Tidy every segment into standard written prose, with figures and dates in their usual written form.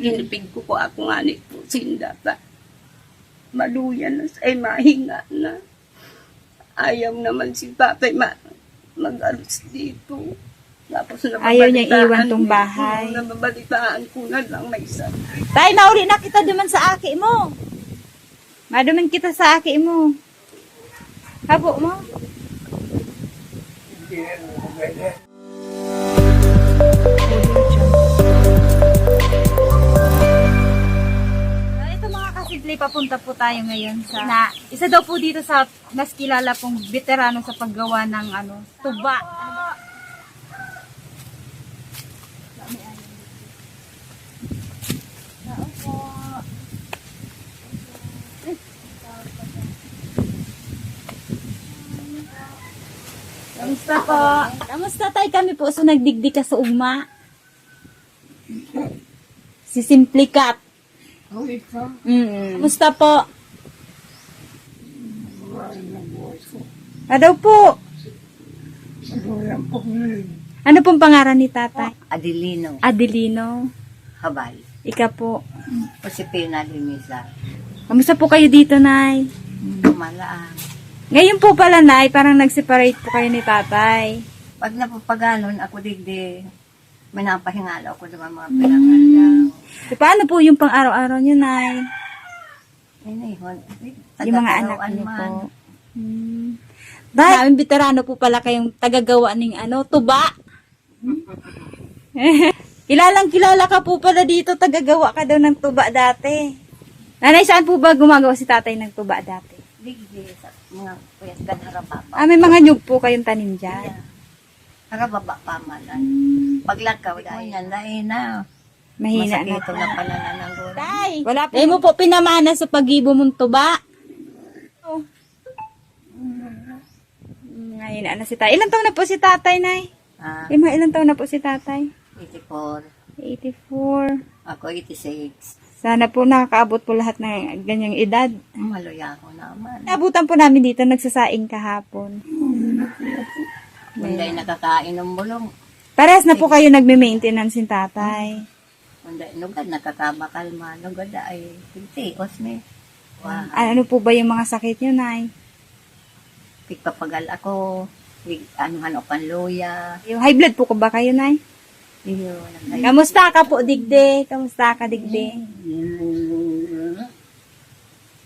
Ginipig ko ako nga ni po sindata. Maluyan na ay mahinga na. Ayaw naman si tatay mag-alis dito. Tapos Ayaw niyang iwan tong bahay. Nababalitaan ko na lang may sakit. Tay, nauli na kita duman sa aki mo. Maduman kita sa aki mo. Habo mo. Ito mga kasidli, papunta po tayo ngayon sa isa daw po dito sa mas kilala pong veterano sa paggawa ng tuba. Kamusta po? Kamusta tayo kami po? So nagdigdi ka sa ugma. Si Simplicat. Kamusta po? Ano po? Ano pong pangalan ni tatay? Adelino Adelino. Habay. Ika po. Josepina Limisa. Kamusta po kayo dito, Nay? Malaan. Ngayon po pala, Nay, parang nag-separate po kayo ni tatay. Pag napapaganon, ako digdi, may napahingala ako ng mga pinangalaw. So, paano po yung pang-araw-araw niyo, Nay? Yung mga anak niyo po. Daming veterano po pala kayong tagagawa ng tuba. Kilalang kilala ka po pala dito, tagagawa ka daw ng tuba dati. Nanay, saan po ba gumagawa si tatay ng tuba dati? Digdi sa mga kuyas gan harababa. May mga nyug po kayong tanim dyan. Harababa pa malan. Paglakaw dahil yan, dahil na. Mahina na Masakito na pala na ng gulay. Tay, wala po. Dahil mo po pinamana sa pag-ibo mong tuba. Ngayon na si tatay. Ilan taon na po si tatay, Nay? Ilan taon na po si tatay? 84. 84. Ako 86. Sana po nakakaabot po lahat ng ganyang edad. Maluya ako naman. Nabutan po namin dito, nagsasaing kahapon. Hindi nakakain ng bulong. Parehas na po kayo nagme-maintenance si tatay. Hindi nugad nakakabakal man. Nugad ay hindi. Osme. Wow. Ano po ba yung mga sakit nyo, Nay? Pagpapagal ako. Anuhan o panluya. Yung high blood po ko ba kayo, Nay? Yun. Kamusta ka po, Digde? Kamusta ka, Digde?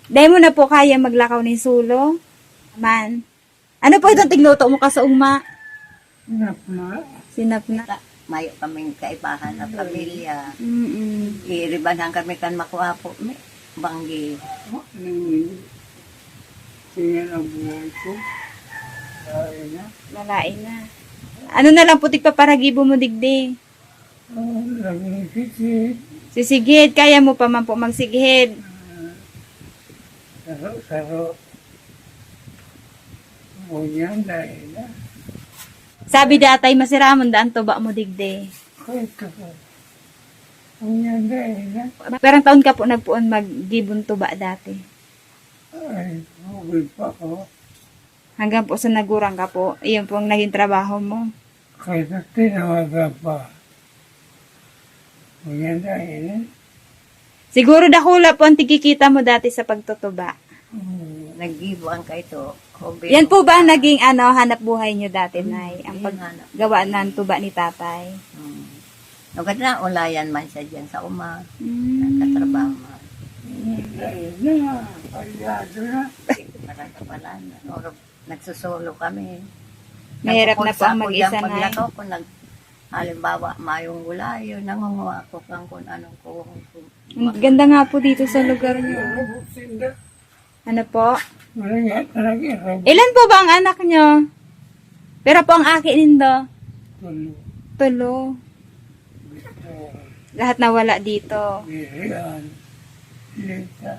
Dahil mo na po kaya maglakaw ng sulo? Man. Ano po itong tigluto mo ka sa ugma? Sinap na. Mayo kaming kaibahan na pamilya. Mm-mm. Iribanan kami kan makuha po. May banggi. Tingnan ang buhay ko. Malain na. Ano na lang po tigpaparagibo mo, Digde? Sisigid. Kaya mo pa man po magsigid. Saro. Bunyan dahil na. Sabi datay, masiramon daan tuba mo, Digde. Kahit ka po. Bunyan dahil na. Perang taon ka po nagpuon maggibon tuba dati. Ay, hubig pa ko. Hanggang po sa nagurang ka po, iyon po ang naging trabaho mo. Kahit na tinawaga pa. Bunyan dahil na. Siguro dakula po ang tigikita mo dati sa pagtutuba. Naggibuan ka ito. Yan po ba ang naging hanap buhay nyo dati, Nay? Ang paggawa ng tuba ni tatay? Nugad na ulayan man siya dyan sa katrabaho man. Dahil na. Palyado na. Pala na. Nagsusolo kami. Mahirap na po ang mag-isa, Nay. Paglakaw ko, halimbawa, mayong gulayo, nangunguha ko kung anong kuwang. Ang ganda nga po dito sa lugar nyo. Ano po? Malangat talaga. Ilan po ba ang anak nyo? Pero po ang akin nindo? Tulo. Lahat nawala dito. Birian. Lita.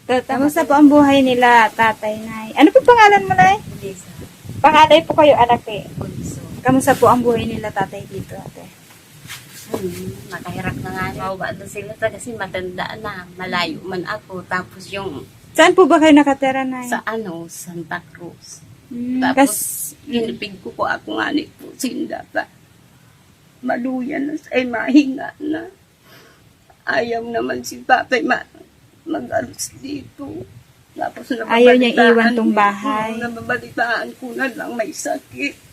Kamusta po ang buhay nila, tatay, Nay? Ano po pangalan mo, Nay? Pangatay po kayo, anak eh. Kamusta po ang buhay nila, tatay, dito, ate? Nakahirap na nga. Mauba doon sila kasi matanda na. Malayo man ako. Tapos yung Saan po ba kayo nakatira, Nay? sa Santa Cruz. Hmm, Tapos Ginipig ko ako nga ni po sindata. Maluyan na ay mahinga na. ayaw naman si Tatay mag-alis dito. Tapos Ayaw niyang iwan tong ko, bahay. nababalitaan ko na lang may sakit.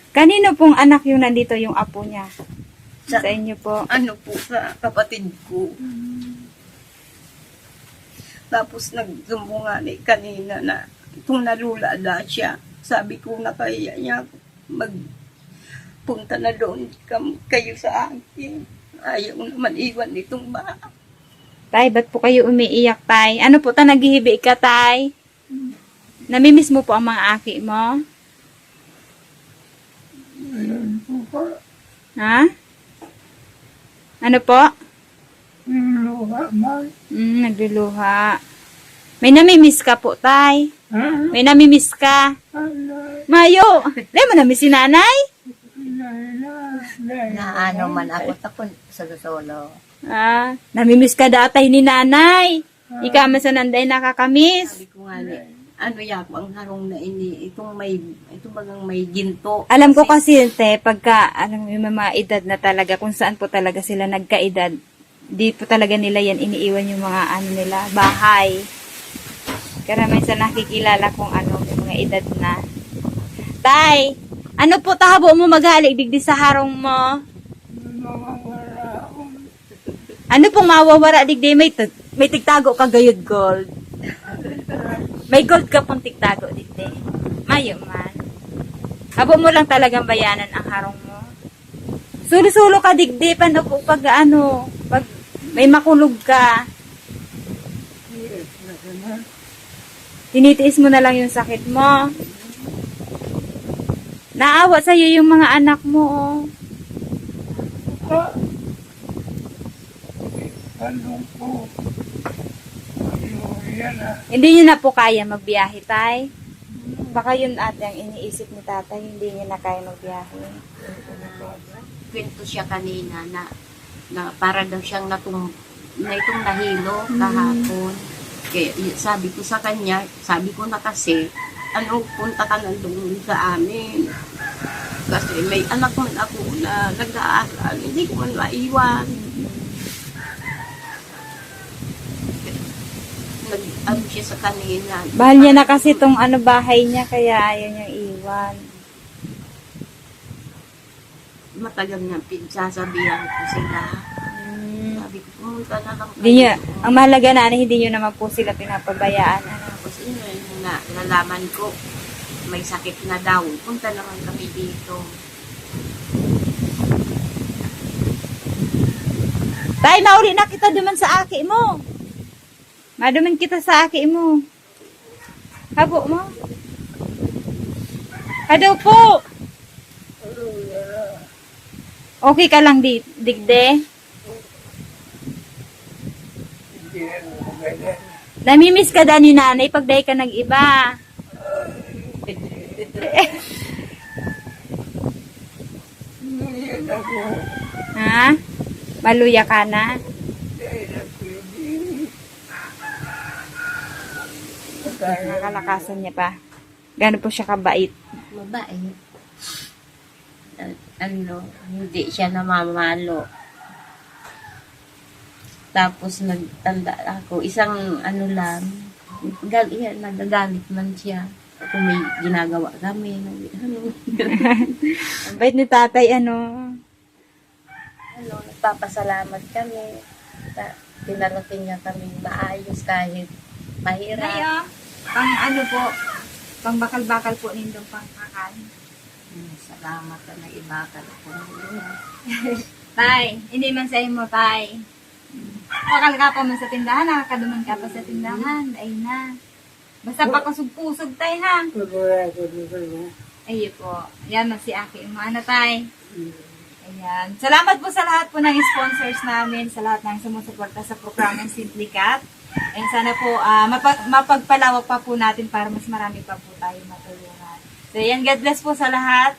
Kanino pong anak yung nandito yung apo niya? Sa- Sa inyo po. Ano po sa kapatid ko. Tapos nagsumbungan kanina na itong nalulala siya. Sabi ko na kaya niya magpunta na doon kayo sa akin. Ayaw naman iwan itong bahay. Tay, ba't po kayo umiiyak, Tay? Ano po ta naghihibi ka, Tay? Namimiss mo po ang mga aki mo? Ha? Ano po? Nagluluha. May namimiss ka po, Tay. May namimiss ka. Mayo, di mo namiss si nanay? Na ano man ako takon sa solo. Namimiss ka datay ni nanay. Ikaw man sa nanday nakakamiss. Sabi ko nga ano yako ang harong na ini, itong bagang may ginto. Alam ko kasi, te, pagka, yung mga edad na talaga, kung saan po talaga sila nagkaedad, di po talaga nila yan iniiwan yung mga nila, bahay. Karamihan sa nakikilala kung yung mga edad na. Tay, ano po tahabo mo maghalik digdi sa harong mo? Ano pong mawawara digdi? May tigtago ka gayud gold. May gold ka pong tigtago digdi. Mayo man. Habo mo lang talagang bayanan ang harong mo. Sulo-sulo ka digdi paano po pag pag may makulog ka. Tinitiis mo na lang yung sakit mo. Naawa sa'yo yung mga anak mo, oh. Hindi nyo na po kaya magbiyahe, Tay? Baka yun ate ang iniisip ni tatay, hindi niya na kaya magbiyahe. Kwento siya kanina na para daw siyang itong nahilo kahapon. Kaya sabi ko sa kanya, sabi ko na kasi, punta ka na doon sa amin. Kasi may anak man ako na nag-aaral, hindi ko man maiwan. Nag-ano siya sa kanina. Bahal niya na kasi itong bahay niya, kaya ayaw niyang iwan. Matagal nga pinagsasabihan ko sila. Sabi ko, pumunta na lang Hindi niya, ang mahalaga na hindi niyo naman po sila pinapabayaan. Tapos yun na nalaman ko, may sakit na daw. Punta naman kami dito. Tay, mauli na kita duman sa aki mo. Maduman kita sa aki mo. Habo mo. Hadaw po. Okay ka lang, digde? Namimiss ka da ni nanay pag dahi ka nag-iba. Ha? Maluya ka na? Nakalakasan niya pa. Gano'n po siya kabait. Mabait. Hindi siya namamalo. Tapos nagtanda ako, isang lang, nagagalit man siya. Kung may ginagawa kami. Ang bait ni tatay, Nagpapasalamat kami. Pinarating niya kami maayos kahit mahirap. Ayo, pang bakal-bakal po nindong pangkakan. Salamat na ibakal ko. Tay, hindi man sa mo, tay. Bakal ka pa man sa tindahan, nakakaduman ka pa sa tindahan. Ay na. Basta pa kusog-kusog, tay, ha? Ayun po. Yan, si Aki. Tay? Ayan. Salamat po sa lahat po ng sponsors namin, sa lahat ng sumusuporta sa programang Simply Cat. And sana po, mapagpalawak pa po natin para mas marami pa po tayo matulungan. So, yan. God bless po sa lahat.